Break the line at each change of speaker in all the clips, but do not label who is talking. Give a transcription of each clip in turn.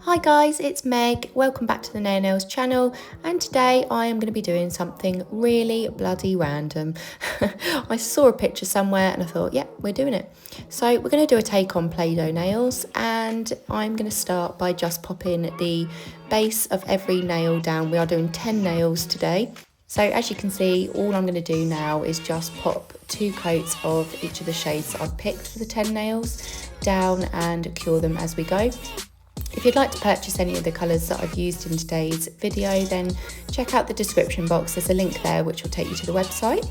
Hi guys, it's Meg. Welcome back to the Nail Nails channel, and today I am going to be doing something really bloody random. I saw a picture somewhere and I thought, yeah, we're doing it. So we're going to do a take on Play-Doh nails, and I'm going to start by just popping the base of every nail down. We are doing 10 nails today. So as you can see, all I'm going to do now is just pop 2 coats of each of the shades that I've picked for the 10 nails down and cure them as we go. If you'd like to purchase any of the colours that I've used in today's video, then check out the description box. There's a link there which will take you to the website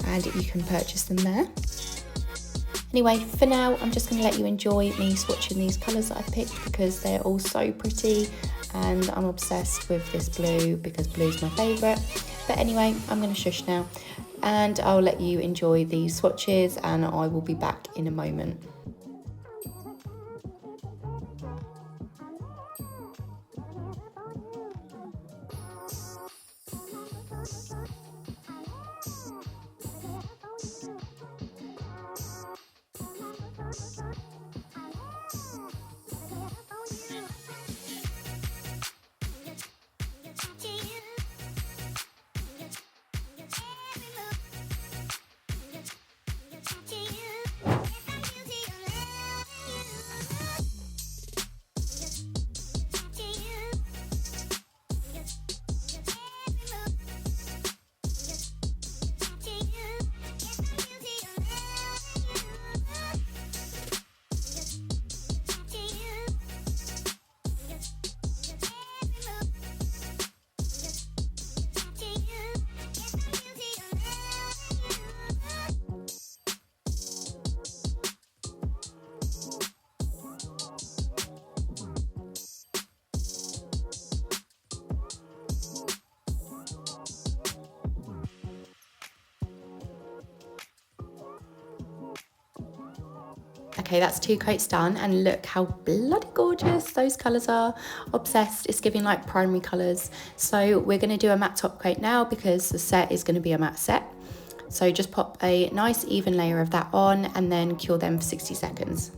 and you can purchase them there. Anyway, for now, I'm just going to let you enjoy me swatching these colours that I've picked because they're all so pretty and I'm obsessed with this blue because blue's my favourite. But anyway, I'm going to shush now and I'll let you enjoy these swatches and I will be back in a moment. Okay, that's 2 coats done and look how bloody gorgeous those colours are. Obsessed, it's giving like primary colours. So we're going to do a matte top coat now because the set is going to be a matte set. So just pop a nice even layer of that on and then cure them for 60 seconds.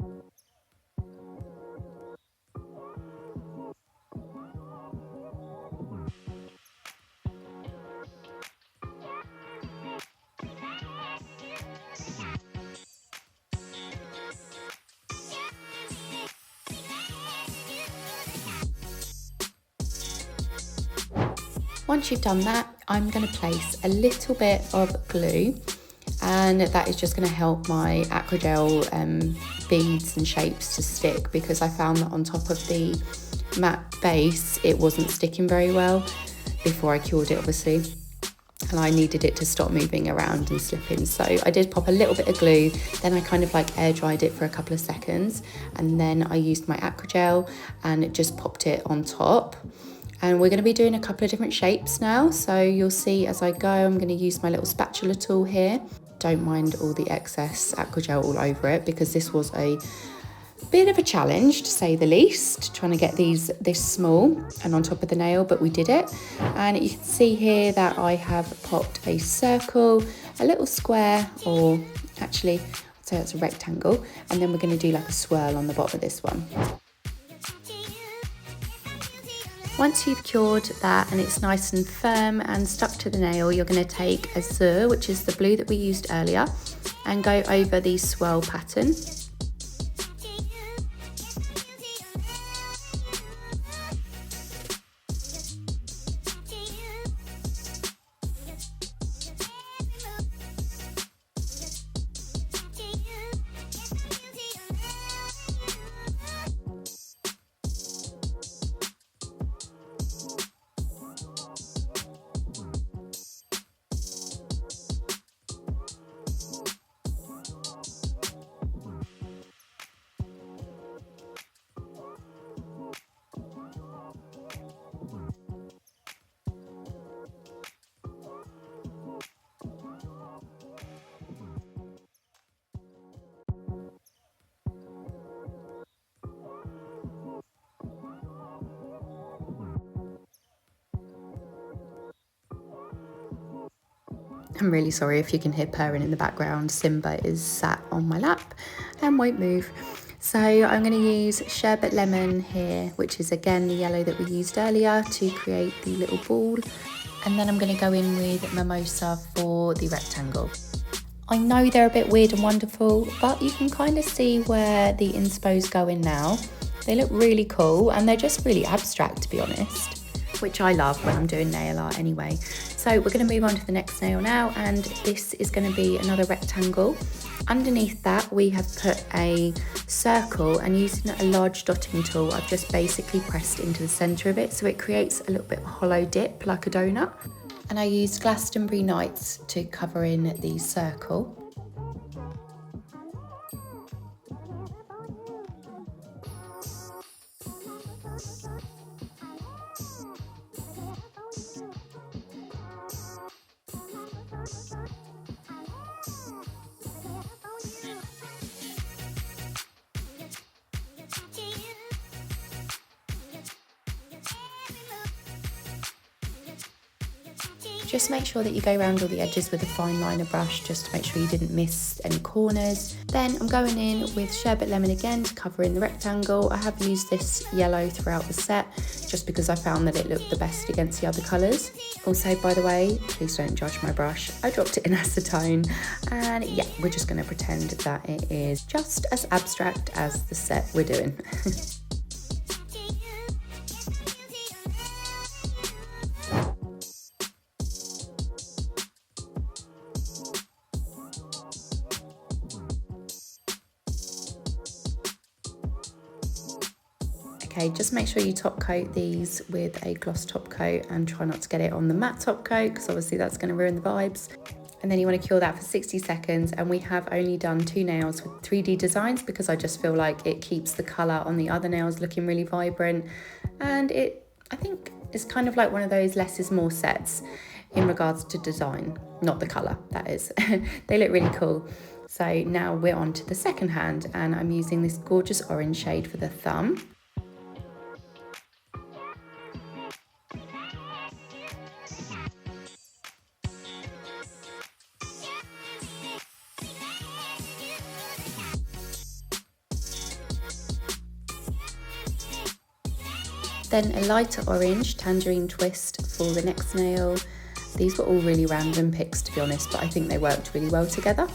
Once you've done that, I'm going to place a little bit of glue and that is just going to help my acrygel beads and shapes to stick because I found that on top of the matte base it wasn't sticking very well before I cured it obviously, and I needed it to stop moving around and slipping. So I did pop a little bit of glue, then I kind of like air dried it for a couple of seconds and then I used my acrygel and just popped it on top. And we're going to be doing a couple of different shapes now, so you'll see as I go. I'm going to use my little spatula tool here. Don't mind all the excess acrygel all over it because this was a bit of a challenge to say the least, trying to get these this small and on top of the nail, but we did it. And you can see here that I have popped a circle, a little square, or actually I'd say it's a rectangle, and then we're going to do like a swirl on the bottom of this one. Once you've cured that and it's nice and firm and stuck to the nail, you're going to take Azure, which is the blue that we used earlier, and go over the swirl pattern. I'm really sorry if you can hear purring in the background. Simba is sat on my lap and won't move. So I'm going to use sherbet lemon here, which is again the yellow that we used earlier, to create the little ball. And then I'm going to go in with mimosa for the rectangle. I know they're a bit weird and wonderful, but you can kind of see where the inspos go in now. They look really cool and they're just really abstract, to be honest, which I love when I'm doing nail art anyway. So we're going to move on to the next nail now, and this is going to be another rectangle. Underneath that we have put a circle, and using a large dotting tool I've just basically pressed into the centre of it so it creates a little bit of a hollow dip like a donut. And I used Glastonbury Nights to cover in the circle. Just make sure that you go around all the edges with a fine liner brush just to make sure you didn't miss any corners. Then I'm going in with sherbet lemon again to cover in the rectangle. I have used this yellow throughout the set just because I found that it looked the best against the other colours. Also, by the way, please don't judge my brush. I dropped it in acetone, and yeah, we're just going to pretend that it is just as abstract as the set we're doing. Okay, just make sure you top coat these with a gloss top coat and try not to get it on the matte top coat because obviously that's going to ruin the vibes. And then you want to cure that for 60 seconds, and we have only done 2 nails with 3D designs because I just feel like it keeps the colour on the other nails looking really vibrant, and I think it's kind of like one of those less is more sets in regards to design, not the colour, that is. They look really cool. So now we're on to the second hand, and I'm using this gorgeous orange shade for the thumb. Then a lighter orange tangerine twist for the next nail. These were all really random picks, to be honest, but I think they worked really well together.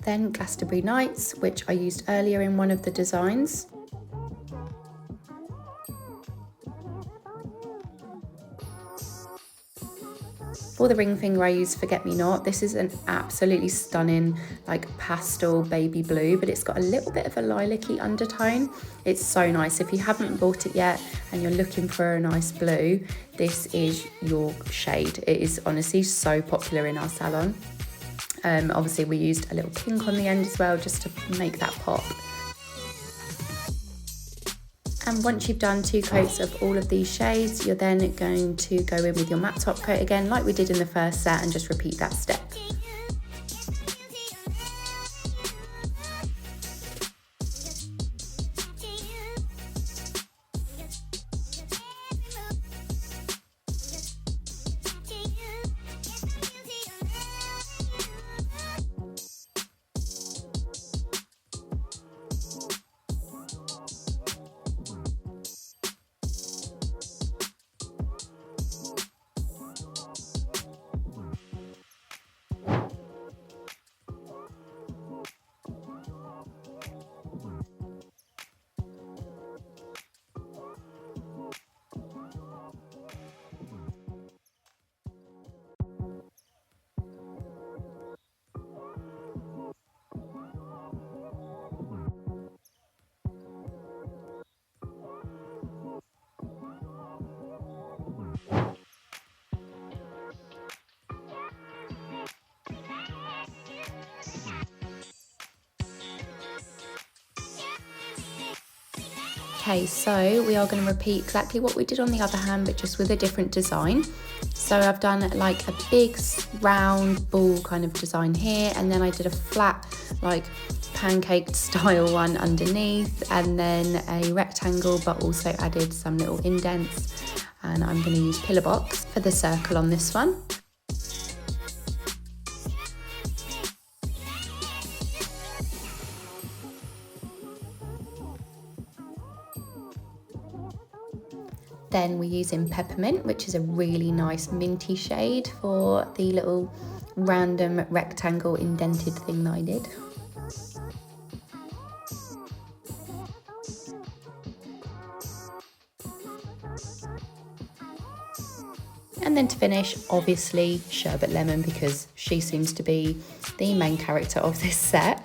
Then Glastonbury Nights, which I used earlier in one of the designs. For the ring finger I used Forget Me Not. This is an absolutely stunning like pastel baby blue, but it's got a little bit of a lilac-y undertone. It's so nice. If you haven't bought it yet and you're looking for a nice blue, this is your shade. It is honestly so popular in our salon. Obviously we used a little pink on the end as well just to make that pop. And once you've done 2 coats of all of these shades, you're then going to go in with your matte top coat again, like we did in the first set, and just repeat that step. Okay, so we are going to repeat exactly what we did on the other hand, but just with a different design. So I've done like a big round ball kind of design here, and then I did a flat like pancake style one underneath, and then a rectangle, but also added some little indents. And I'm going to use pillar box for the circle on this one. Then we're using peppermint, which is a really nice minty shade for the little random rectangle indented thing that I did. And then to finish, obviously, sherbet lemon, because she seems to be the main character of this set.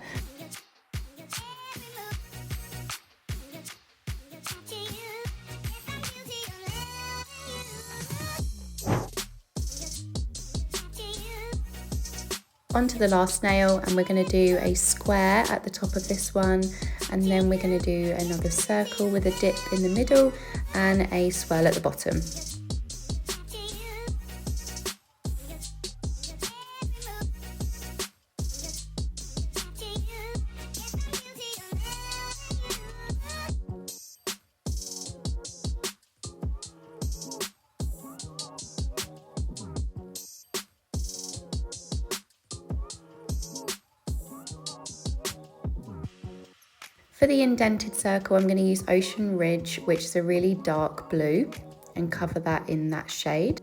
Onto the last nail, and we're going to do a square at the top of this one, and then we're going to do another circle with a dip in the middle and a swirl at the bottom. For the indented circle, I'm going to use Ocean Ridge, which is a really dark blue, and cover that in that shade.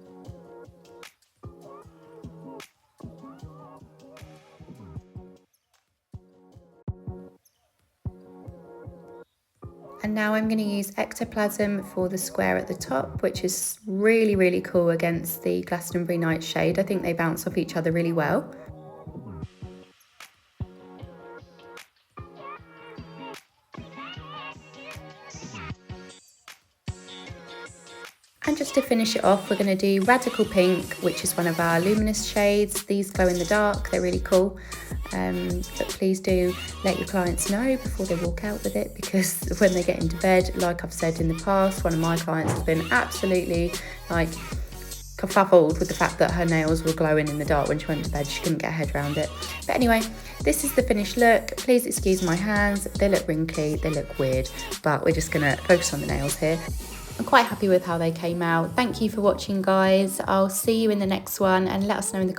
And now I'm going to use ectoplasm for the square at the top, which is really, really cool against the Glastonbury Night shade. I think they bounce off each other really well. And just to finish it off, we're going to do Radical Pink, which is one of our luminous shades. These glow in the dark, they're really cool. But please do let your clients know before they walk out with it, because when they get into bed, like I've said in the past, one of my clients has been absolutely like kerfuffled with the fact that her nails were glowing in the dark when she went to bed. She couldn't get her head around it. But anyway, this is the finished look. Please excuse my hands, they look wrinkly, they look weird, but we're just gonna focus on the nails here. I'm quite happy with how they came out. Thank you for watching, guys. I'll see you in the next one, and let us know in the